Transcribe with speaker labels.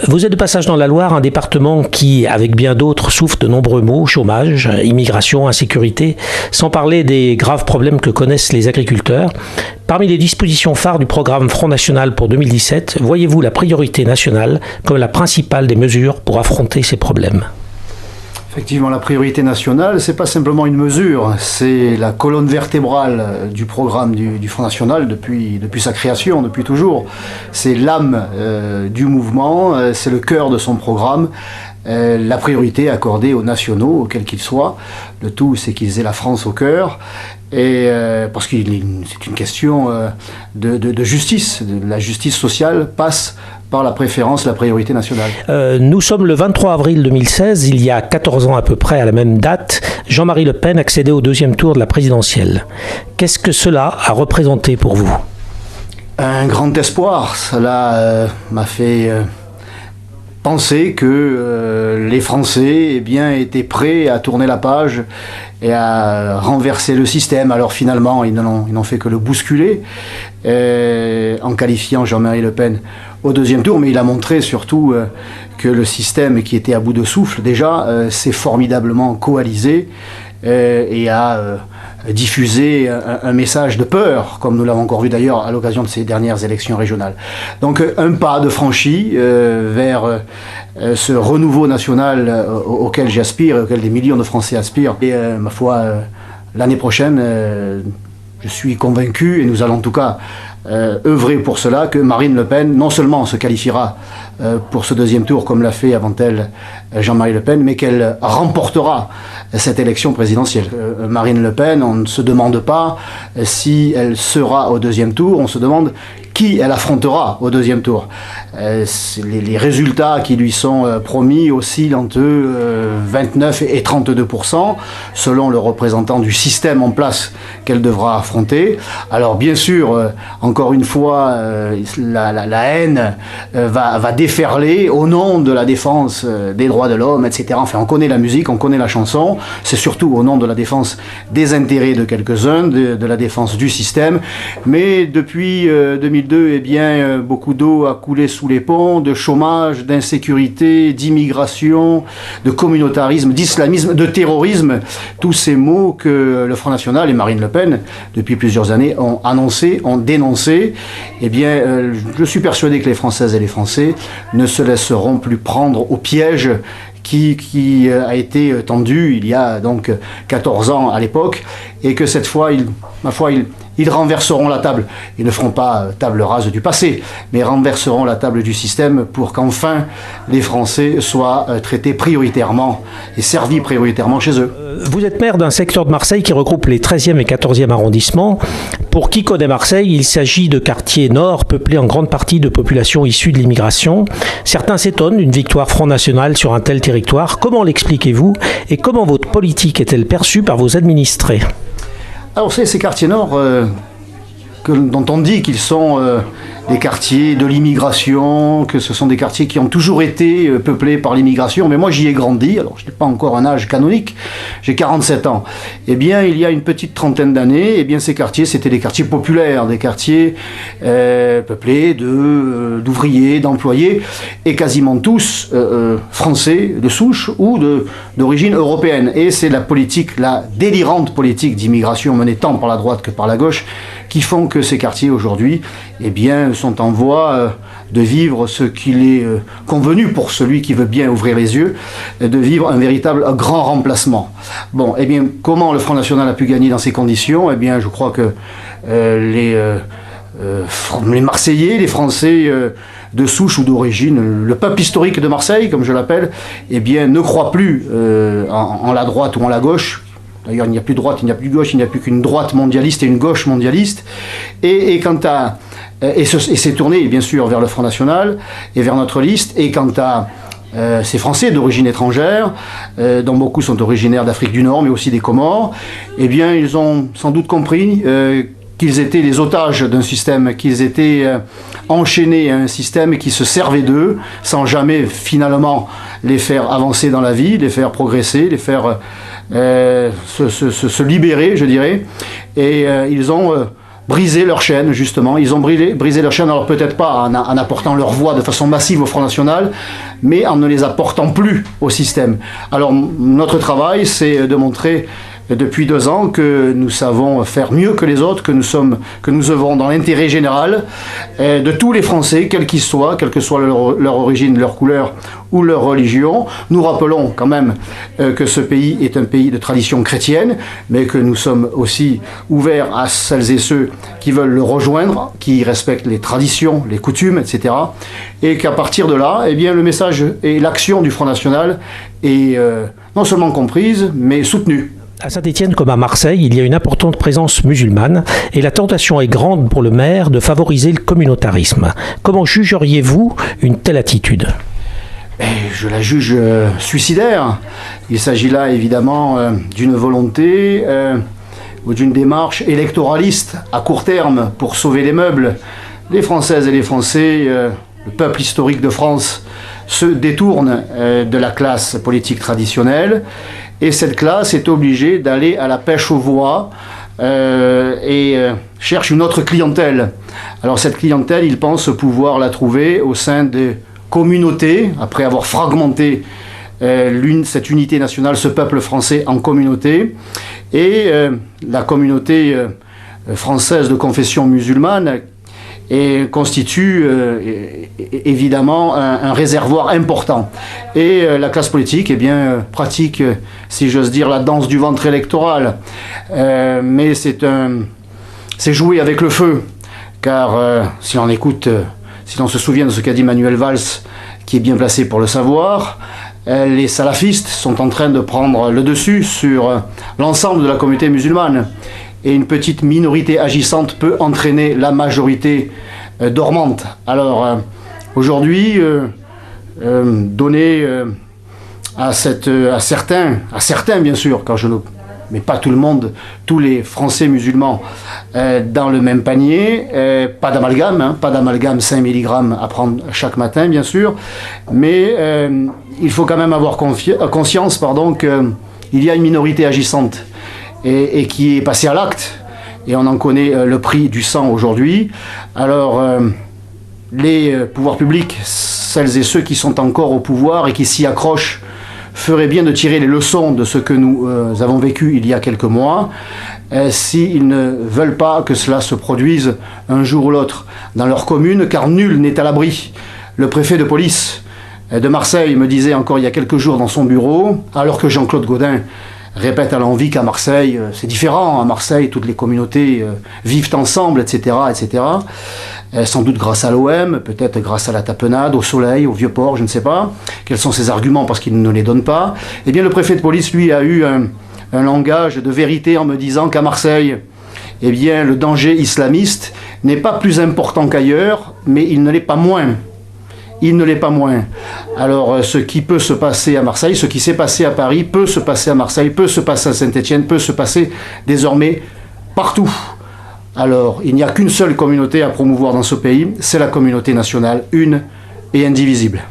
Speaker 1: Vous êtes de passage dans la Loire, un département qui, avec bien d'autres, souffre de nombreux maux, chômage, immigration, insécurité, sans parler des graves problèmes que connaissent les agriculteurs. Parmi les dispositions phares du programme Front National pour 2017, voyez-vous la priorité nationale comme la principale des mesures pour affronter ces problèmes ?
Speaker 2: Effectivement, la priorité nationale, c'est pas simplement une mesure, c'est la colonne vertébrale du programme du Front National depuis sa création, depuis toujours. C'est l'âme du mouvement, c'est le cœur de son programme. La priorité accordée aux nationaux, quels qu'ils soient. Le tout, c'est qu'ils aient la France au cœur. Et parce que c'est une question de justice. La justice sociale passe par la préférence, la priorité nationale.
Speaker 1: Nous sommes le 23 avril 2016, il y a 14 ans à peu près à la même date, Jean-Marie Le Pen accédait au deuxième tour de la présidentielle. Qu'est-ce que cela a représenté pour vous ?
Speaker 2: Un grand espoir. Cela m'a fait penser que les Français étaient prêts à tourner la page et à renverser le système. Alors finalement, ils n'ont fait que le bousculer en qualifiant Jean-Marie Le Pen au deuxième tour, mais il a montré surtout que le système qui était à bout de souffle déjà s'est formidablement coalisé et a diffusé un message de peur, comme nous l'avons encore vu d'ailleurs à l'occasion de ces dernières élections régionales. Donc un pas de franchi vers ce renouveau national auquel j'aspire, auquel des millions de Français aspirent. Et ma foi, l'année prochaine, je suis convaincu, et nous allons en tout cas œuvrer pour cela, que Marine Le Pen non seulement se qualifiera pour ce deuxième tour comme l'a fait avant elle Jean-Marie Le Pen, mais qu'elle remportera cette élection présidentielle. Marine Le Pen, on ne se demande pas si elle sera au deuxième tour, on se demande qui elle affrontera au deuxième tour. Les résultats qui lui sont promis oscillent entre 29 et 32%, selon le représentant du système en place qu'elle devra affronter. Alors bien sûr, encore une fois, la haine va déferler au nom de la défense des droits de l'homme, etc. Enfin, on connaît la musique, on connaît la chanson. C'est surtout au nom de la défense des intérêts de quelques-uns, de la défense du système. Mais depuis 2002, eh bien, beaucoup d'eau a coulé sous les ponts, de chômage, d'insécurité, d'immigration, de communautarisme, d'islamisme, de terrorisme. Tous ces mots que le Front National et Marine Le Pen, depuis plusieurs années, ont annoncés, ont dénoncés. Eh bien, je suis persuadé que les Françaises et les Français ne se laisseront plus prendre au piège qui a été tendu il y a donc 14 ans à l'époque, et que cette fois, ils renverseront la table. Ils ne feront pas table rase du passé, mais renverseront la table du système pour qu'enfin les Français soient traités prioritairement et servis prioritairement chez eux.
Speaker 1: Vous êtes maire d'un secteur de Marseille qui regroupe les 13e et 14e arrondissements. Pour qui connaît Marseille, il s'agit de quartiers nord peuplés en grande partie de populations issues de l'immigration. Certains s'étonnent d'une victoire Front National sur un tel territoire. Comment l'expliquez-vous et comment votre politique est-elle perçue par vos administrés ?
Speaker 2: Alors ces quartiers nord dont on dit qu'ils sont des quartiers de l'immigration, que ce sont des quartiers qui ont toujours été peuplés par l'immigration, mais moi j'y ai grandi, alors je n'ai pas encore un âge canonique, j'ai 47 ans. Eh bien, il y a une petite trentaine d'années, eh bien ces quartiers, c'était des quartiers populaires, des quartiers peuplés d'ouvriers, d'employés, et quasiment tous français de souche ou d'origine européenne. Et c'est la délirante politique d'immigration menée tant par la droite que par la gauche, qui font que ces quartiers aujourd'hui, eh bien, sont en voie de vivre ce qu'il est convenu pour celui qui veut bien ouvrir les yeux, de vivre un véritable grand remplacement. Bon, eh bien, comment le Front National a pu gagner dans ces conditions ? Eh bien, je crois que les Marseillais, les Français de souche ou d'origine, le peuple historique de Marseille, comme je l'appelle, eh bien, ne croit plus en la droite ou en la gauche. D'ailleurs, il n'y a plus de droite, il n'y a plus de gauche, il n'y a plus qu'une droite mondialiste et une gauche mondialiste. Et c'est tourné, bien sûr, vers le Front National et vers notre liste. Et quant à ces Français d'origine étrangère, dont beaucoup sont originaires d'Afrique du Nord, mais aussi des Comores, eh bien, ils ont sans doute compris qu'ils étaient les otages d'un système, qu'ils étaient enchaînés à un système qui se servait d'eux, sans jamais finalement les faire avancer dans la vie, les faire progresser, les faire se libérer, je dirais. Et ils ont brisé leur chaîne, justement. Ils ont brisé leur chaîne, alors peut-être pas en apportant leur voix de façon massive au Front National, mais en ne les apportant plus au système. Alors notre travail, c'est de montrer depuis 2 ans que nous savons faire mieux que les autres, que nous œuvrons dans l'intérêt général de tous les Français, quels qu'ils soient, quelle que soit leur origine, leur couleur ou leur religion. Nous rappelons quand même que ce pays est un pays de tradition chrétienne, mais que nous sommes aussi ouverts à celles et ceux qui veulent le rejoindre, qui respectent les traditions, les coutumes, etc. Et qu'à partir de là, eh bien, le message et l'action du Front National est non seulement comprise, mais soutenue.
Speaker 1: À Saint-Étienne comme à Marseille, il y a une importante présence musulmane et la tentation est grande pour le maire de favoriser le communautarisme. Comment jugeriez-vous une telle attitude ?
Speaker 2: Je la juge suicidaire. Il s'agit là évidemment d'une volonté ou d'une démarche électoraliste à court terme pour sauver les meubles. Les Françaises et les Français, le peuple historique de France, se détourne de la classe politique traditionnelle. Et cette classe est obligée d'aller à la pêche aux voix et cherche une autre clientèle. Alors cette clientèle, ils pensent pouvoir la trouver au sein des communautés, après avoir fragmenté cette unité nationale, ce peuple français en communautés. Et la communauté française de confession musulmane constitue évidemment un réservoir important. Et la classe politique pratique, si j'ose dire, la danse du ventre électoral. Mais c'est jouer avec le feu. Car si l'on se souvient de ce qu'a dit Manuel Valls, qui est bien placé pour le savoir, les salafistes sont en train de prendre le dessus sur l'ensemble de la communauté musulmane. Et une petite minorité agissante peut entraîner la majorité dormante. Alors aujourd'hui, donner à certains bien sûr, car je ne mets pas tout le monde, tous les Français musulmans dans le même panier, pas d'amalgame 5 mg à prendre chaque matin bien sûr, mais il faut quand même avoir conscience qu'il y a une minorité agissante et qui est passé à l'acte, et on en connaît le prix du sang aujourd'hui. Alors, les pouvoirs publics, celles et ceux qui sont encore au pouvoir et qui s'y accrochent, feraient bien de tirer les leçons de ce que nous avons vécu il y a quelques mois, s'ils ne veulent pas que cela se produise un jour ou l'autre dans leur commune, car nul n'est à l'abri. Le préfet de police de Marseille me disait encore il y a quelques jours dans son bureau, alors que Jean-Claude Gaudin répète à l'envi qu'à Marseille, c'est différent. À Marseille, toutes les communautés vivent ensemble, etc., etc. Sans doute grâce à l'OM, peut-être grâce à la tapenade, au soleil, au Vieux-Port, je ne sais pas. Quels sont ses arguments parce qu'il ne les donne pas. Eh bien, le préfet de police, lui, a eu un langage de vérité en me disant qu'à Marseille, eh bien, le danger islamiste n'est pas plus important qu'ailleurs, mais il ne l'est pas moins. Il ne l'est pas moins. Alors, ce qui peut se passer à Marseille, ce qui s'est passé à Paris, peut se passer à Marseille, peut se passer à Saint-Étienne, peut se passer désormais partout. Alors, il n'y a qu'une seule communauté à promouvoir dans ce pays, c'est la communauté nationale, une et indivisible.